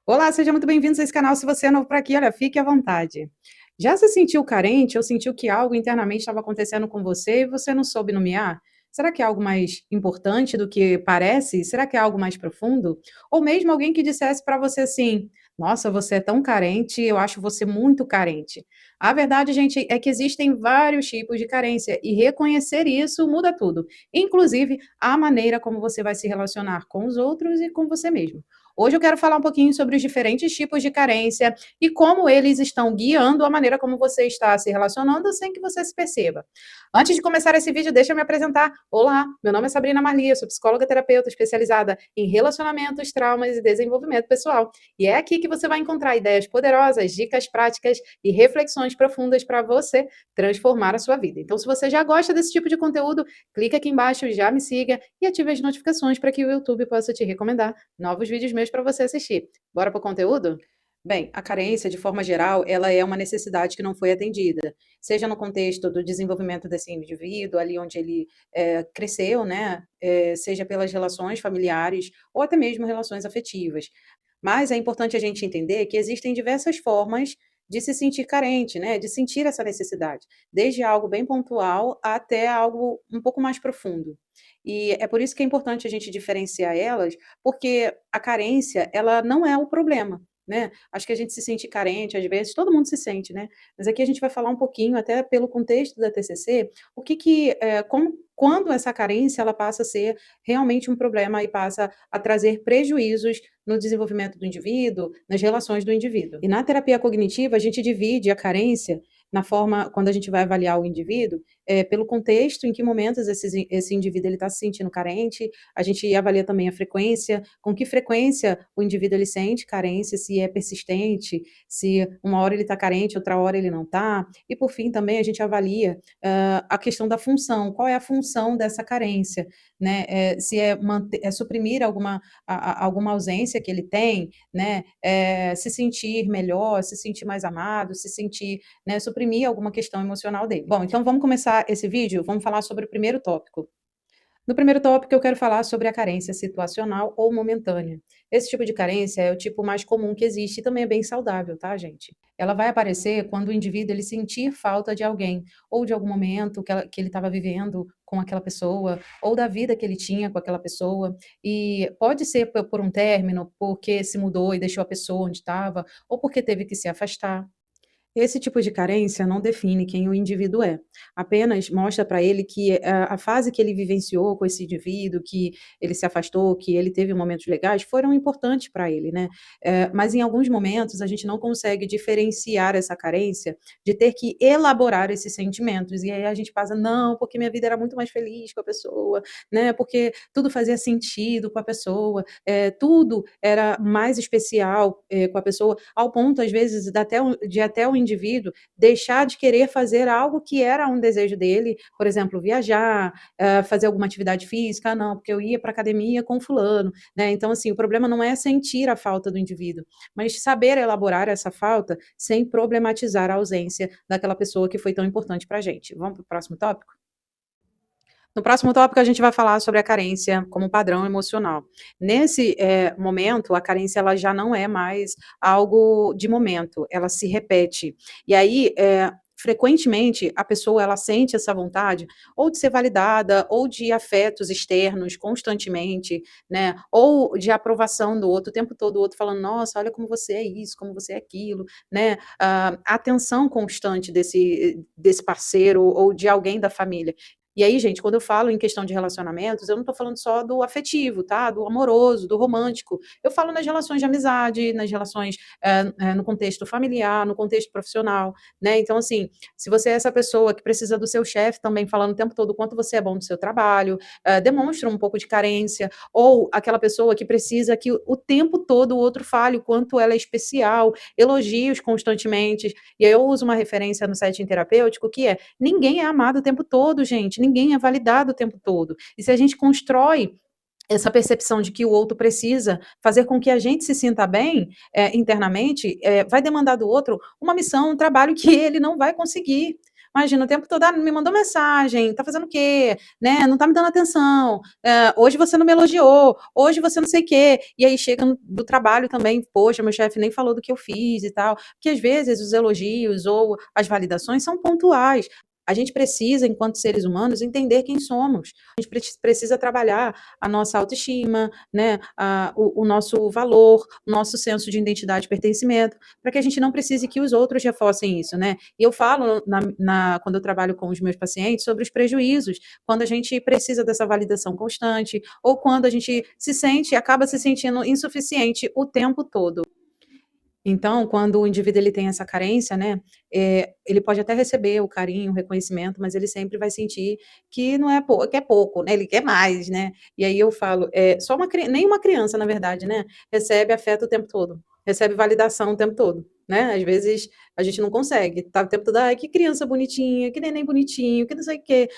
Olá, seja muito bem-vindos a esse canal. Se você é novo por aqui, olha, fique à vontade. Já se sentiu carente ou sentiu que algo internamente estava acontecendo com você e você não soube nomear? Será que é algo mais importante do que parece? Será que é algo mais profundo? Ou mesmo alguém que dissesse para você assim: Nossa, você é tão carente, eu acho você muito carente. A verdade, gente, é que existem vários tipos de carência e reconhecer isso muda tudo, inclusive a maneira como você vai se relacionar com os outros e com você mesmo. Hoje eu quero falar um pouquinho sobre os diferentes tipos de carência e como eles estão guiando a maneira como você está se relacionando sem que você se perceba. Antes de começar esse vídeo, deixa eu me apresentar. Olá, meu nome é Sabrina Marlia, sou psicóloga terapeuta especializada em relacionamentos, traumas e desenvolvimento pessoal. E é aqui que você vai encontrar ideias poderosas, dicas práticas e reflexões profundas para você transformar a sua vida. Então, se você já gosta desse tipo de conteúdo, clica aqui embaixo, já me siga e ative as notificações para que o YouTube possa te recomendar novos vídeos meus para você assistir. Bora para o conteúdo? Bem, a carência, de forma geral, ela é uma necessidade que não foi atendida, seja no contexto do desenvolvimento desse indivíduo, ali onde ele cresceu, né? Seja pelas relações familiares ou até mesmo relações afetivas. Mas é importante a gente entender que existem diversas formas de se sentir carente, né? De sentir essa necessidade, desde algo bem pontual até algo um pouco mais profundo. E é por isso que é importante a gente diferenciar elas, porque a carência, ela não é o problema, né? Acho que a gente se sente carente, às vezes, todo mundo se sente, né? Mas aqui a gente vai falar um pouquinho, até pelo contexto da TCC, o que que, quando essa carência ela passa a ser realmente um problema e passa a trazer prejuízos no desenvolvimento do indivíduo, nas relações do indivíduo. E na terapia cognitiva, a gente divide a carência na forma, quando a gente vai avaliar o indivíduo, pelo contexto, em que momentos esse indivíduo está se sentindo carente, a gente avalia também a frequência, com que frequência o indivíduo ele sente carência, se é persistente, se uma hora ele está carente, outra hora ele não está, e por fim também a gente avalia a questão da função, qual é a função dessa carência, né? Se é suprimir alguma ausência que ele tem, né? Se sentir melhor, se sentir mais amado, se sentir, né, suprimir alguma questão emocional dele. Bom, então vamos começar esse vídeo, vamos falar sobre o primeiro tópico. No primeiro tópico, eu quero falar sobre a carência situacional ou momentânea. Esse tipo de carência é o tipo mais comum que existe e também é bem saudável, tá, gente? Ela vai aparecer quando o indivíduo ele sentir falta de alguém, ou de algum momento que ele estava vivendo com aquela pessoa, ou da vida que ele tinha com aquela pessoa. E pode ser por um término, porque se mudou e deixou a pessoa onde estava, ou porque teve que se afastar. Esse tipo de carência não define quem o indivíduo é, apenas mostra para ele que a fase que ele vivenciou com esse indivíduo, que ele se afastou, que ele teve momentos legais, foram importantes para ele, né. Mas em alguns momentos a gente não consegue diferenciar essa carência de ter que elaborar esses sentimentos, e aí a gente passa: "Não, porque minha vida era muito mais feliz com a pessoa, né, porque tudo fazia sentido com a pessoa, tudo era mais especial, com a pessoa", ao ponto às vezes de até o indivíduo deixar de querer fazer algo que era um desejo dele, por exemplo, viajar, fazer alguma atividade física, "Ah, não, porque eu ia para academia com fulano", né. Então, assim, o problema não é sentir a falta do indivíduo, mas saber elaborar essa falta sem problematizar a ausência daquela pessoa que foi tão importante pra gente. Vamos para o próximo tópico? No próximo tópico, a gente vai falar sobre a carência como padrão emocional. Nesse momento, a carência ela já não é mais algo de momento, ela se repete. E aí, frequentemente, a pessoa ela sente essa vontade ou de ser validada, ou de afetos externos constantemente, né? Ou de aprovação do outro, o tempo todo o outro falando, nossa, olha como você é isso, como você é aquilo, né? A atenção constante desse parceiro ou de alguém da família. E aí, gente, quando eu falo em questão de relacionamentos, eu não estou falando só do afetivo, tá? Do amoroso, do romântico. Eu falo nas relações de amizade, nas relações no contexto familiar, no contexto profissional, né? Então, assim, se você é essa pessoa que precisa do seu chefe também falando o tempo todo o quanto você é bom no seu trabalho, demonstra um pouco de carência, ou aquela pessoa que precisa que o tempo todo o outro fale o quanto ela é especial, elogios constantemente. E aí eu uso uma referência no setting terapêutico que é ninguém é amado o tempo todo, gente, ninguém é validado o tempo todo. E se a gente constrói essa percepção de que o outro precisa fazer com que a gente se sinta bem, internamente, vai demandar do outro uma missão, um trabalho que ele não vai conseguir. Imagina, o tempo todo, não me mandou mensagem, tá fazendo o quê? Né? Não tá me dando atenção, hoje você não me elogiou, hoje você não sei o quê. E aí chega do trabalho também, poxa, meu chefe nem falou do que eu fiz e tal. Porque às vezes os elogios ou as validações são pontuais. A gente precisa, enquanto seres humanos, entender quem somos. A gente precisa trabalhar a nossa autoestima, né, o nosso valor, o nosso senso de identidade e pertencimento, para que a gente não precise que os outros reforcem isso, né? E eu falo, quando eu trabalho com os meus pacientes, sobre os prejuízos, quando a gente precisa dessa validação constante, ou quando a gente acaba se sentindo insuficiente o tempo todo. Então, quando o indivíduo ele tem essa carência, né, ele pode até receber o carinho, o reconhecimento, mas ele sempre vai sentir que não é pouco, que é pouco, né, ele quer mais, né. E aí eu falo, só nem uma criança, na verdade, né, recebe afeto o tempo todo, recebe validação o tempo todo, né. Às vezes a gente não consegue, tá o tempo todo: "Ai, que criança bonitinha, que neném bonitinho, que não sei o quê".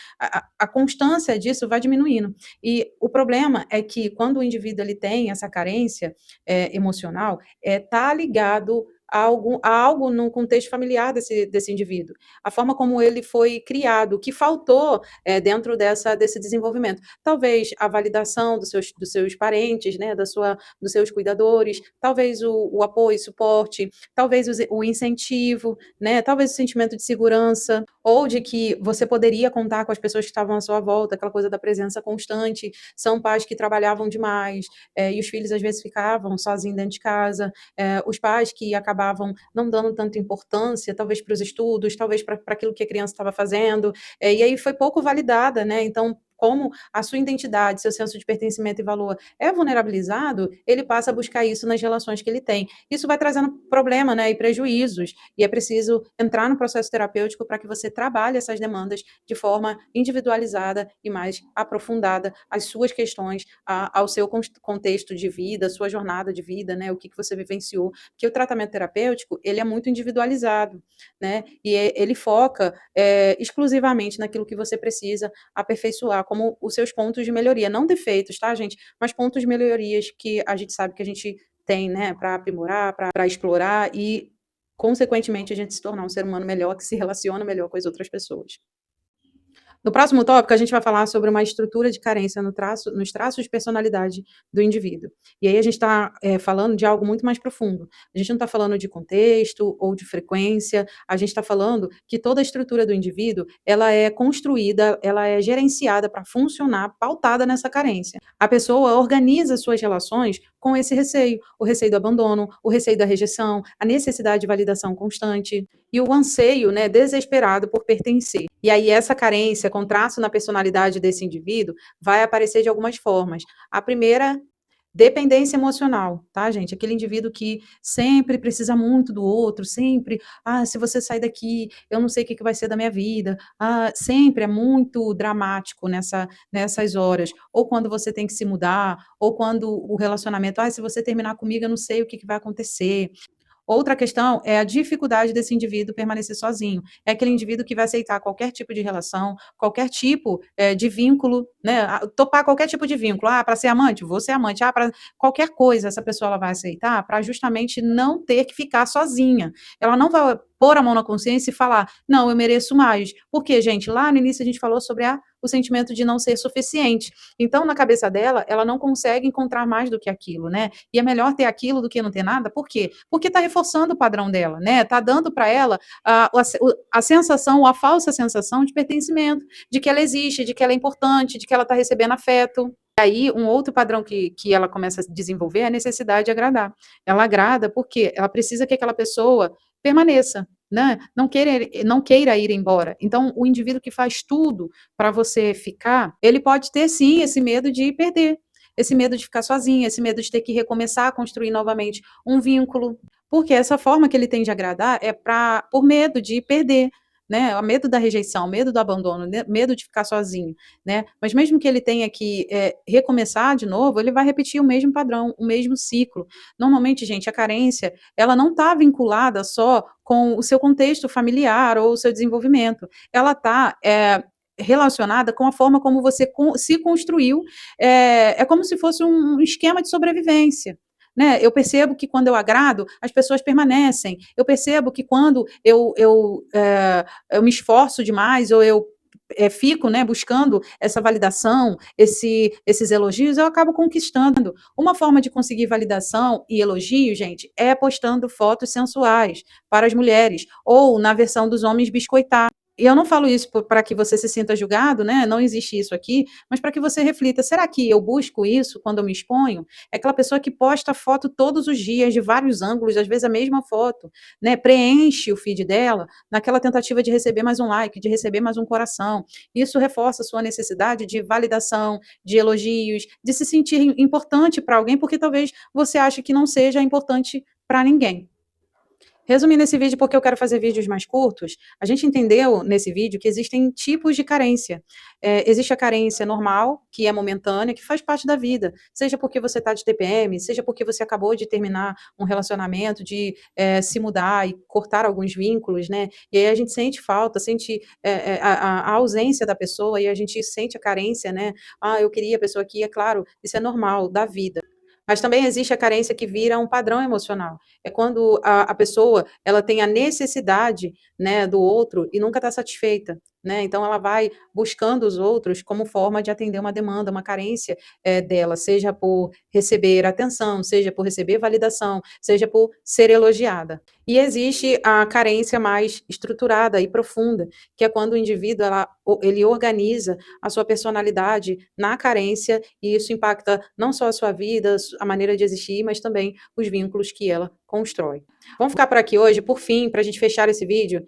A constância disso vai diminuindo. E o problema é que quando o indivíduo ele tem essa carência, emocional, está ligado a algo no contexto familiar desse indivíduo. A forma como ele foi criado, o que faltou dentro desse desenvolvimento. Talvez a validação dos seus parentes, né, dos seus cuidadores, talvez o apoio, suporte, talvez o incentivo, né, talvez o sentimento de segurança, ou de que você poderia contar com as pessoas que estavam à sua volta, aquela coisa da presença constante. São pais que trabalhavam demais, e os filhos às vezes ficavam sozinhos dentro de casa, os pais que acabavam não dando tanta importância, talvez para os estudos, talvez para aquilo que a criança estava fazendo, e aí foi pouco validada, né? Então, como a sua identidade, seu senso de pertencimento e valor é vulnerabilizado, ele passa a buscar isso nas relações que ele tem. Isso vai trazendo problema, né, e prejuízos, e é preciso entrar no processo terapêutico para que você trabalhe essas demandas de forma individualizada e mais aprofundada, as suas questões, ao seu contexto de vida, sua jornada de vida, né, o que você vivenciou, porque o tratamento terapêutico, ele é muito individualizado, né, e ele foca exclusivamente naquilo que você precisa aperfeiçoar, como os seus pontos de melhoria, não defeitos, tá, gente, mas pontos de melhorias que a gente sabe que a gente tem, né, para aprimorar, para explorar e, consequentemente, a gente se tornar um ser humano melhor, que se relaciona melhor com as outras pessoas. No próximo tópico, a gente vai falar sobre uma estrutura de carência nos traços de personalidade do indivíduo. E aí a gente está falando de algo muito mais profundo. A gente não está falando de contexto ou de frequência, a gente está falando que toda a estrutura do indivíduo, ela é construída, ela é gerenciada para funcionar, pautada nessa carência. A pessoa organiza suas relações com esse receio, o receio do abandono, o receio da rejeição, a necessidade de validação constante e o anseio, né, desesperado por pertencer. E aí essa carência, com traço na personalidade desse indivíduo, vai aparecer de algumas formas. A primeira, dependência emocional, tá, gente? Aquele indivíduo que sempre precisa muito do outro, sempre, se você sair daqui, eu não sei o que vai ser da minha vida. Sempre é muito dramático nessas horas. Ou quando você tem que se mudar, ou quando o relacionamento, se você terminar comigo, eu não sei o que vai acontecer. Outra questão é a dificuldade desse indivíduo permanecer sozinho. É aquele indivíduo que vai aceitar qualquer tipo de relação, qualquer tipo de vínculo, né? Topar qualquer tipo de vínculo. Para ser amante, vou ser amante. Para qualquer coisa, essa pessoa ela vai aceitar para justamente não ter que ficar sozinha. Ela não vai pôr a mão na consciência e falar, não, eu mereço mais. Porque, gente, lá no início a gente falou sobre o sentimento de não ser suficiente. Então, na cabeça dela, ela não consegue encontrar mais do que aquilo, né? E é melhor ter aquilo do que não ter nada. Por quê? Porque está reforçando o padrão dela, né? Está dando para ela a sensação, a falsa sensação de pertencimento, de que ela existe, de que ela é importante, de que ela está recebendo afeto. E aí, um outro padrão que ela começa a desenvolver é a necessidade de agradar. Ela agrada porque ela precisa que aquela pessoa permaneça, né? Não queira ir embora. Então, o indivíduo que faz tudo para você ficar, ele pode ter sim esse medo de perder, esse medo de ficar sozinho, esse medo de ter que recomeçar a construir novamente um vínculo, porque essa forma que ele tem de agradar é por medo de perder, né? O medo da rejeição, medo do abandono, medo de ficar sozinho, né? Mas mesmo que ele tenha que recomeçar de novo, ele vai repetir o mesmo padrão, o mesmo ciclo. Normalmente, gente, a carência, ela não está vinculada só com o seu contexto familiar ou o seu desenvolvimento. Ela está relacionada com a forma como você se construiu. É como se fosse um esquema de sobrevivência. né? Eu percebo que quando eu agrado, as pessoas permanecem. Eu percebo que quando eu me esforço demais ou eu fico, né, buscando essa validação, esses elogios, eu acabo conquistando. Uma forma de conseguir validação e elogio, gente, é postando fotos sensuais para as mulheres, ou na versão dos homens biscoitar. E eu não falo isso para que você se sinta julgado, né? Não existe isso aqui, mas para que você reflita: será que eu busco isso quando eu me exponho? É aquela pessoa que posta foto todos os dias, de vários ângulos, às vezes a mesma foto, né? Preenche o feed dela naquela tentativa de receber mais um like, de receber mais um coração. Isso reforça a sua necessidade de validação, de elogios, de se sentir importante para alguém, porque talvez você ache que não seja importante para ninguém. Resumindo esse vídeo, porque eu quero fazer vídeos mais curtos, a gente entendeu nesse vídeo que existem tipos de carência. Existe a carência normal, que é momentânea, que faz parte da vida, seja porque você está de TPM, seja porque você acabou de terminar um relacionamento, de se mudar e cortar alguns vínculos, né? E aí a gente sente falta, sente a ausência da pessoa e a gente sente a carência, né? Ah, eu queria a pessoa aqui, é claro, isso é normal, da vida. Mas também existe a carência que vira um padrão emocional. É quando a pessoa ela tem a necessidade, né, do outro e nunca está satisfeita, né? Então ela vai buscando os outros como forma de atender uma demanda, uma carência dela, seja por receber atenção, seja por receber validação, seja por ser elogiada. E existe a carência mais estruturada e profunda, que é quando o indivíduo ele organiza a sua personalidade na carência, e isso impacta não só a sua vida, a maneira de existir, mas também os vínculos que ela constrói. Vamos ficar por aqui hoje. Por fim, para a gente fechar esse vídeo,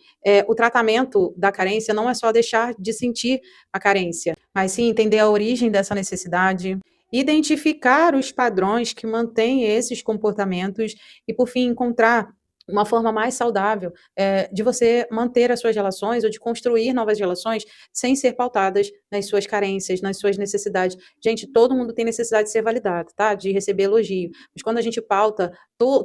o tratamento da carência não é só deixar de sentir a carência, mas sim entender a origem dessa necessidade, identificar os padrões que mantêm esses comportamentos e, por fim, encontrar uma forma mais saudável de você manter as suas relações ou de construir novas relações sem ser pautadas nas suas carências, nas suas necessidades. Gente, todo mundo tem necessidade de ser validado, tá? De receber elogio. Mas quando a gente pauta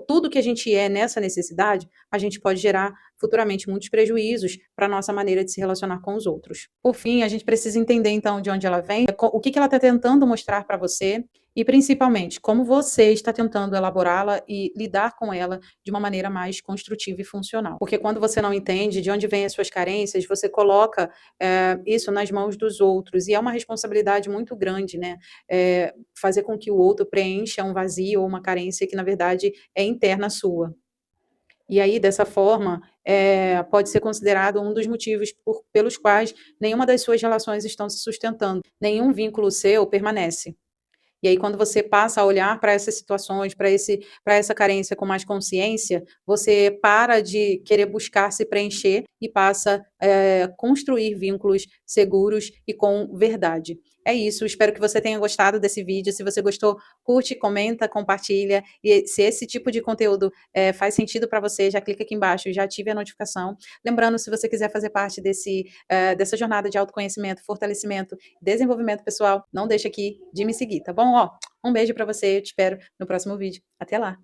tudo que a gente é nessa necessidade, a gente pode gerar futuramente muitos prejuízos para a nossa maneira de se relacionar com os outros. Por fim, a gente precisa entender, então, de onde ela vem, o que ela está tentando mostrar para você e, principalmente, como você está tentando elaborá-la e lidar com ela de uma maneira mais construtiva e funcional. Porque quando você não entende de onde vêm as suas carências, você coloca isso nas mãos dos outros, e é uma responsabilidade muito grande, né? Fazer com que o outro preencha um vazio ou uma carência que, na verdade, é interna sua. E aí, dessa forma, pode ser considerado um dos motivos pelos quais nenhuma das suas relações estão se sustentando, nenhum vínculo seu permanece. E aí, quando você passa a olhar para essas situações, para essa carência com mais consciência, você para de querer buscar se preencher e passa a construir vínculos seguros e com verdade. É isso, espero que você tenha gostado desse vídeo. Se você gostou, curte, comenta, compartilha. E se esse tipo de conteúdo faz sentido para você, já clica aqui embaixo, já ative a notificação. Lembrando, se você quiser fazer parte dessa jornada de autoconhecimento, fortalecimento, desenvolvimento pessoal, não deixe aqui de me seguir, tá bom? Um beijo para você, eu te espero no próximo vídeo. Até lá!